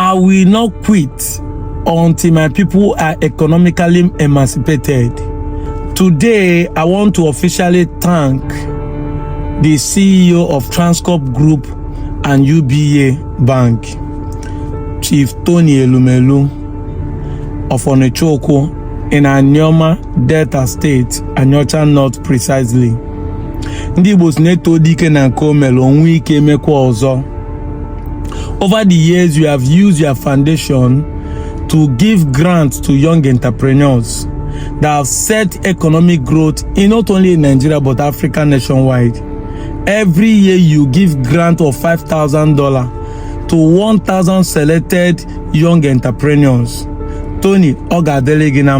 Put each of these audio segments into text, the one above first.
I will not quit until my people are economically emancipated. Today, I want to officially thank the CEO of Transcorp Group and UBA Bank, Chief Tony Elumelu of Onechoko in Anioma, Delta State, Anyocha North precisely. Ndị Igbo neto dike na nke omelu onwe ike emekwa ọzọ. Over the years, you have used your foundation to give grants to young entrepreneurs that have set economic growth in not only in Nigeria but Africa nationwide. Every year you give grant of $5,000 to 1,000 selected young entrepreneurs. Tony Ogadelegina,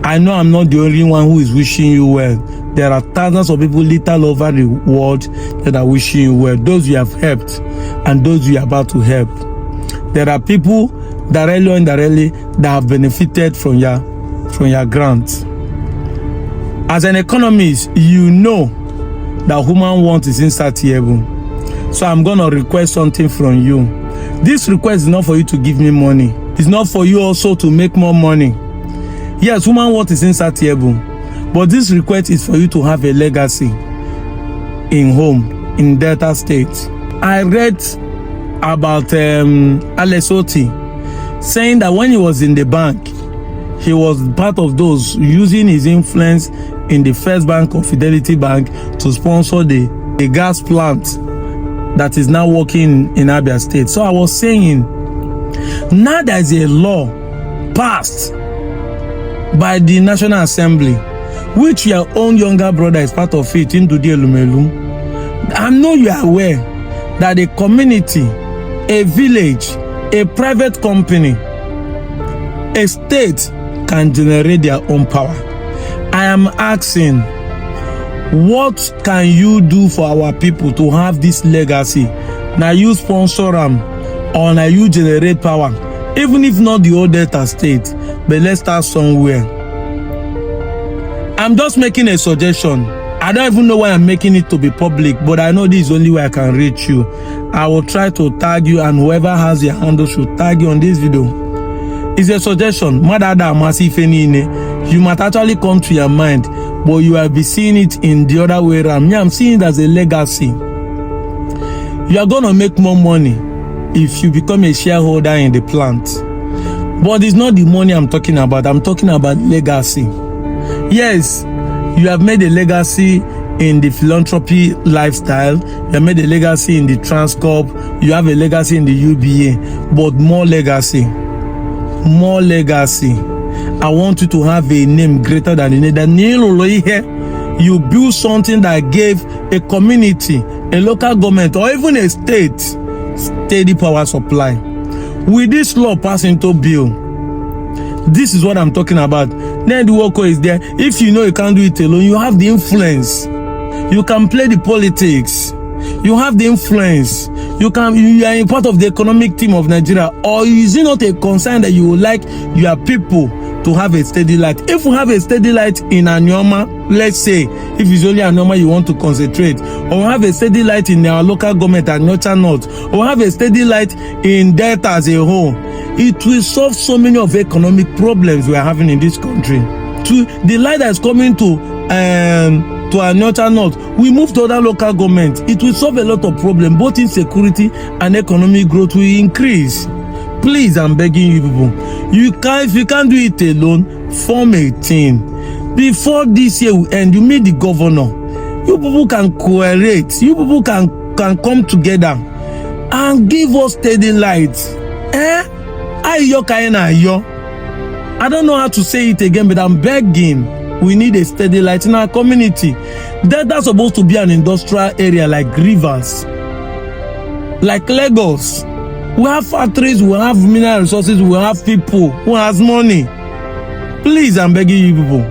I know I'm not the only one who is wishing you well. There are thousands of people little over the world that are wishing you well. Those you have helped and those you are about to help. There are people directly or indirectly that have benefited from your grant. As an economist, you know that human want is insatiable. So I'm gonna request something from you. This request is not for you to give me money. It's not for you also to make more money. Yes, human want is insatiable, but this request is for you to have a legacy in home, in Delta State. I read about Alesoti saying that when he was in the bank, he was part of those using his influence in the First Bank of Fidelity Bank to sponsor the gas plant that is now working in Abia State. So I was saying, now there is a law passed by the National Assembly, which your own younger brother is part of it, Elumelu. I know you are aware that a community, a village, a private company, a state can generate their own power. I am asking, what can you do for our people to have this legacy? Now you sponsor them or now you generate power, even if not the whole Delta State, but let's start somewhere. I'm just making a suggestion. I don't even know why I'm making it to be public, but I know this is the only way I can reach you. I will try to tag you, and whoever has your handle should tag you on this video. It's a suggestion. You might actually come to your mind, but you will be seeing it in the other way around. Me, I'm seeing it as a legacy. You are going to make more money if you become a shareholder in the plant. But it's not the money I'm talking about. I'm talking about legacy. Yes, you have made a legacy in the philanthropy lifestyle. You have made a legacy in the Transcorp. You have a legacy in the UBA. But more legacy. More legacy. I want you to have a name greater than the name. You build something that gave a community, a local government, or even a state steady power supply. With this law passing into bill, this is what I'm talking about. Then the worker is there. If you know you can't do it alone, you have the influence. You can play the politics. You have the influence. You are a part of the economic team of Nigeria. Or is it not a concern that you would like your people to have a steady light? If we have a steady light in Anioma, let's say, if it's only Anioma you want to concentrate, or have a steady light in our local government at Anyocha North, or have a steady light in Delta as a whole, it will solve so many of the economic problems we are having in this country. The light that is coming to Anyocha North, we move to other local governments. It will solve a lot of problems, both insecurity and economic growth will increase. Please, I'm begging you people. If you can't do it alone, form a team. Before this year will end, you meet the governor. You people can coordinate. You people can come together and give us steady light. I don't know how to say it again, but I'm begging. We need a steady light in our community. That's supposed to be an industrial area like Rivers, like Lagos. We have factories, we have mineral resources, we have people who has money. Please, I'm begging you people.